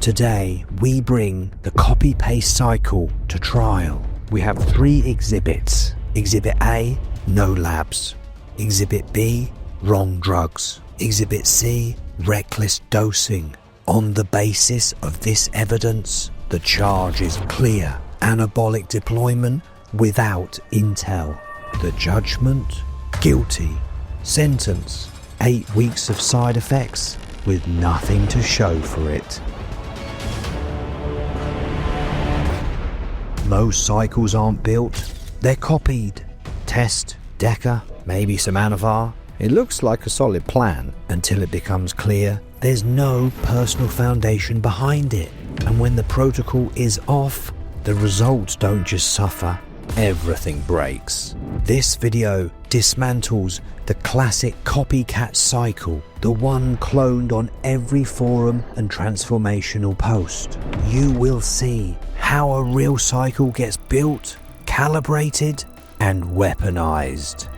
Today, we bring the copy-paste cycle to trial. We have 3 exhibits. Exhibit A, no labs. Exhibit B, wrong drugs. Exhibit C, reckless dosing. On the basis of this evidence, the charge is clear. Anabolic deployment without intel. The judgment? Guilty. Sentence? 8 weeks of side effects with nothing to show for it. Most cycles aren't built, they're copied. Test, Deca, maybe some Anavar. It looks like a solid plan until it becomes clear there's no personal foundation behind it. And when the protocol is off, the results don't just suffer, everything breaks. This video dismantles the classic copycat cycle, the one cloned on every forum and transformational post. You will see how a real cycle gets built, calibrated, and weaponized.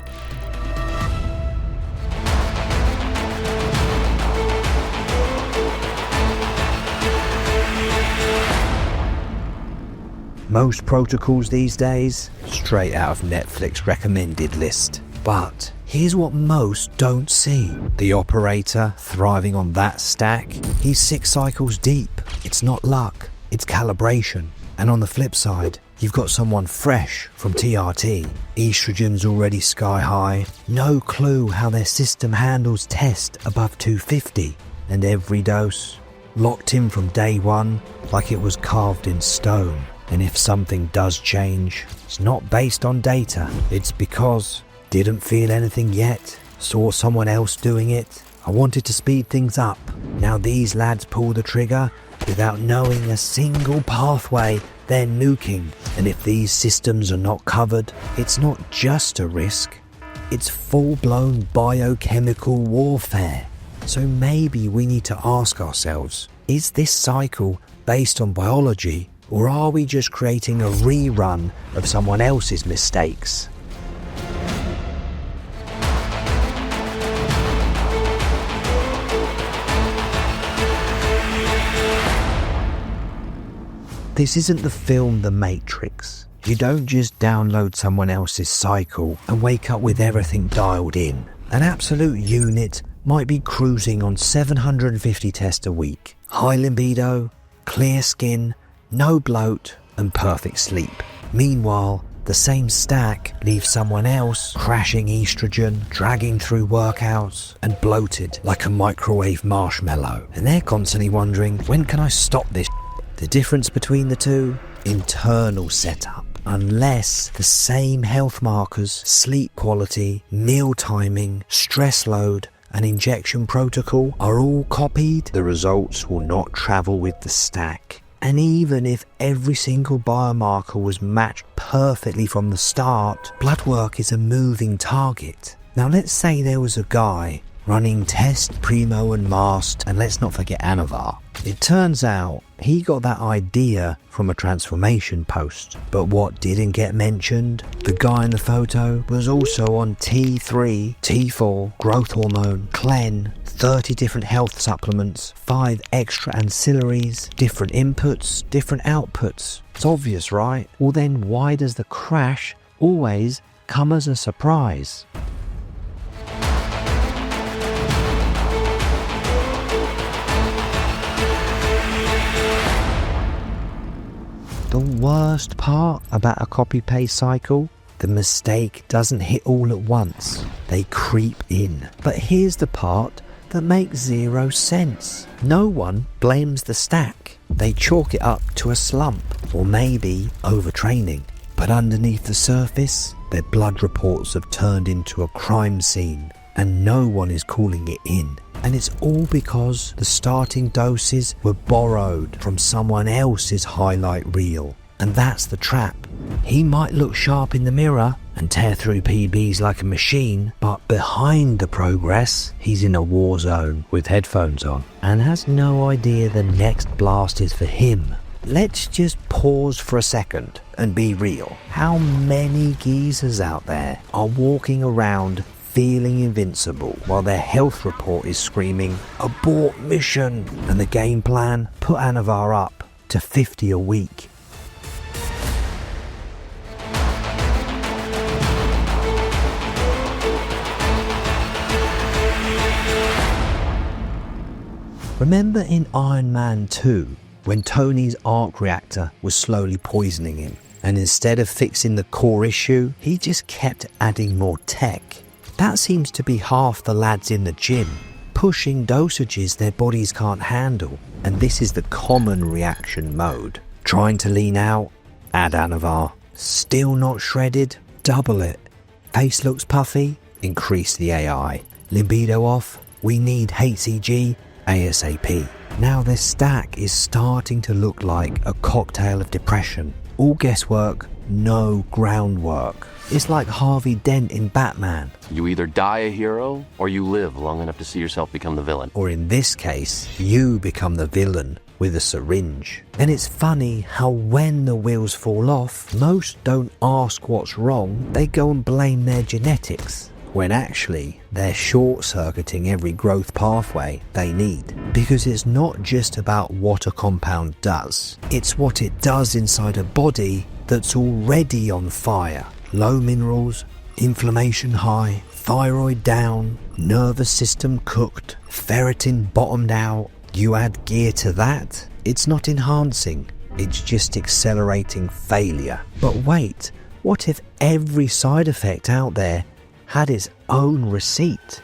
Most protocols these days, straight out of Netflix recommended list. But here's what most don't see. The operator thriving on that stack, he's 6 cycles deep. It's not luck, it's calibration. And on the flip side, you've got someone fresh from TRT. Estrogen's already sky high, no clue how their system handles test above 250. And every dose, locked in from day one like it was carved in stone. And if something does change, it's not based on data. It's because didn't feel anything yet, saw someone else doing it. I wanted to speed things up. Now these lads pull the trigger without knowing a single pathway they're nuking. And if these systems are not covered, it's not just a risk, it's full-blown biochemical warfare. So maybe we need to ask ourselves, is this cycle based on biology, or are we just creating a rerun of someone else's mistakes? This isn't the film The Matrix. You don't just download someone else's cycle and wake up with everything dialed in. An absolute unit might be cruising on 750 tests a week. High libido, clear skin, no bloat, and perfect sleep. Meanwhile, the same stack leaves someone else crashing estrogen, dragging through workouts, and bloated like a microwave marshmallow. And they're constantly wondering, when can I stop this? The difference between the two? Internal setup. Unless the same health markers, sleep quality, meal timing, stress load, and injection protocol are all copied, the results will not travel with the stack. And even if every single biomarker was matched perfectly from the start, blood work is a moving target. Now let's say there was a guy running Test, Primo and Mast, and let's not forget Anavar. It turns out he got that idea from a transformation post. But what didn't get mentioned? The guy in the photo was also on T3, T4, growth hormone, Clen, 30 different health supplements, 5 extra ancillaries, different inputs, different outputs. It's obvious, right? Well then why does the crash always come as a surprise? The worst part about a copy-paste cycle? The mistake doesn't hit all at once. They creep in. But here's the part that makes 0 sense. No one blames the stack. They chalk it up to a slump, or maybe overtraining. But underneath the surface, their blood reports have turned into a crime scene, and no one is calling it in. And it's all because the starting doses were borrowed from someone else's highlight reel. And that's the trap. He might look sharp in the mirror and tear through PBs like a machine, but behind the progress, he's in a war zone with headphones on and has no idea the next blast is for him. Let's just pause for a second and be real. How many geezers out there are walking around feeling invincible while their health report is screaming, "Abort mission!" And the game plan? Put Anavar up to 50 a week. Remember in Iron Man 2 when Tony's arc reactor was slowly poisoning him, and instead of fixing the core issue, he just kept adding more tech? That seems to be half the lads in the gym, pushing dosages their bodies can't handle, and this is the common reaction mode. Trying to lean out? Add Anavar. Still not shredded? Double it. Face looks puffy? Increase the AI. Libido off? We need HCG ASAP. Now their stack is starting to look like a cocktail of depression. All guesswork, no groundwork. It's like Harvey Dent in Batman. You either die a hero, or you live long enough to see yourself become the villain. Or in this case, you become the villain with a syringe. And it's funny how when the wheels fall off, most don't ask what's wrong, they go and blame their genetics, when actually they're short-circuiting every growth pathway they need. Because it's not just about what a compound does, it's what it does inside a body that's already on fire. Low minerals, inflammation high, thyroid down, nervous system cooked, ferritin bottomed out. You add gear to that, it's not enhancing, it's just accelerating failure. But wait, what if every side effect out there had its own receipt?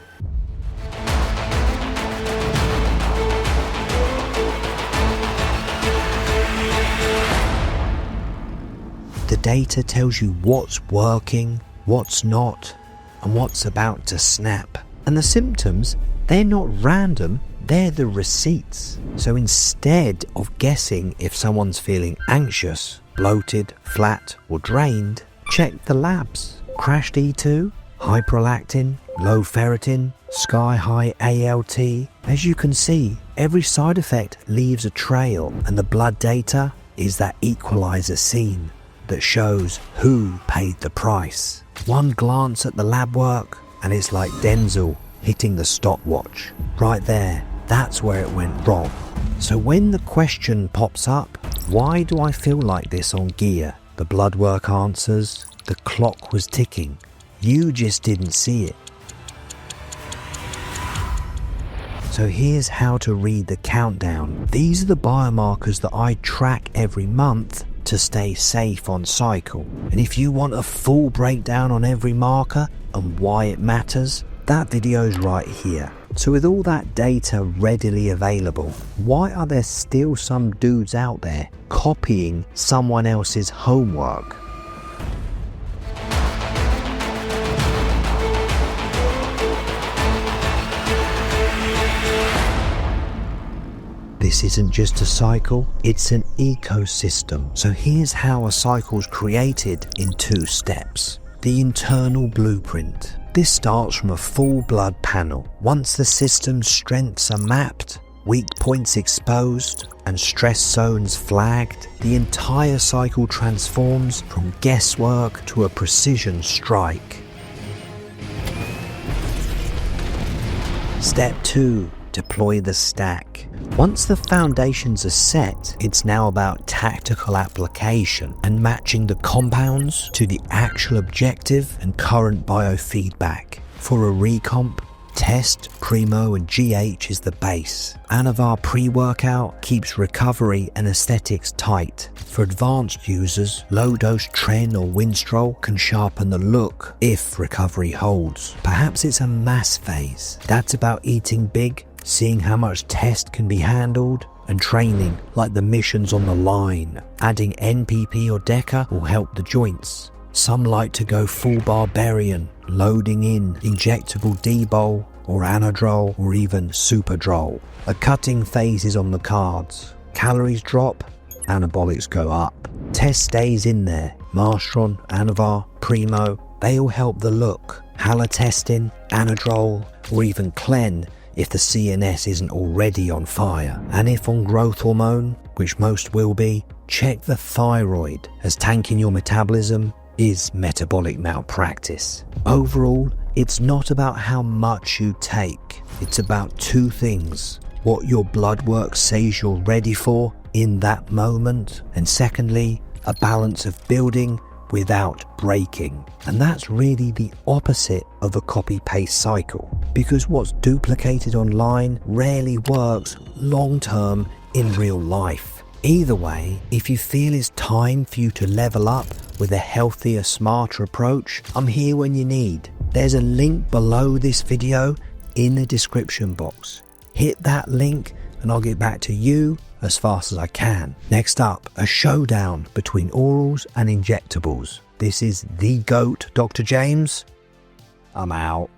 The data tells you what's working, what's not, and what's about to snap. And the symptoms, they're not random, they're the receipts. So instead of guessing if someone's feeling anxious, bloated, flat, or drained, check the labs. Crashed E2, high prolactin, low ferritin, sky-high ALT. As you can see, every side effect leaves a trail, and the blood data is that equalizer scene that shows who paid the price. One glance at the lab work, and it's like Denzel hitting the stopwatch. Right there, that's where it went wrong. So when the question pops up, why do I feel like this on gear? The blood work answers, the clock was ticking. You just didn't see it. So here's how to read the countdown. These are the biomarkers that I track every month to stay safe on cycle. And if you want a full breakdown on every marker and why it matters, that video's right here. So with all that data readily available, why are there still some dudes out there copying someone else's homework? This isn't just a cycle, it's an ecosystem. So here's how a cycle's created in 2 steps. The internal blueprint. This starts from a full blood panel. Once the system's strengths are mapped, weak points exposed, and stress zones flagged, the entire cycle transforms from guesswork to a precision strike. Step 2. Deploy the stack. Once the foundations are set, it's now about tactical application and matching the compounds to the actual objective and current biofeedback. For a recomp, Test, Primo and GH is the base. Anavar pre-workout keeps recovery and aesthetics tight. For advanced users, low-dose Tren or Winstrol can sharpen the look if recovery holds. Perhaps it's a mass phase. That's about eating big, seeing how much test can be handled, and training like the missions on the line. Adding NPP or Deca will help the joints. Some like to go full barbarian, loading in injectable D-Bol or Anadrol or even Superdrol. A cutting phase is on the cards. Calories drop, anabolics go up. Test stays in there. Masteron, Anavar, Primo, they all help the look. Halotestin, Anadrol, or even Clen if the CNS isn't already on fire. And if on growth hormone, which most will be, check the thyroid, as tanking your metabolism is metabolic malpractice. Overall, It's not about how much you take. It's about two things: what your blood work says you're ready for in that moment, and secondly, a balance of building without breaking. And that's really the opposite of a copy-paste cycle, because what's duplicated online rarely works long-term in real life. Either way, if you feel it's time for you to level up with a healthier, smarter approach, I'm here when you need. There's a link below this video in the description box. Hit that link and I'll get back to you as fast as I can. Next up, a showdown between orals and injectables. This is the GOAT, Dr. James. I'm out.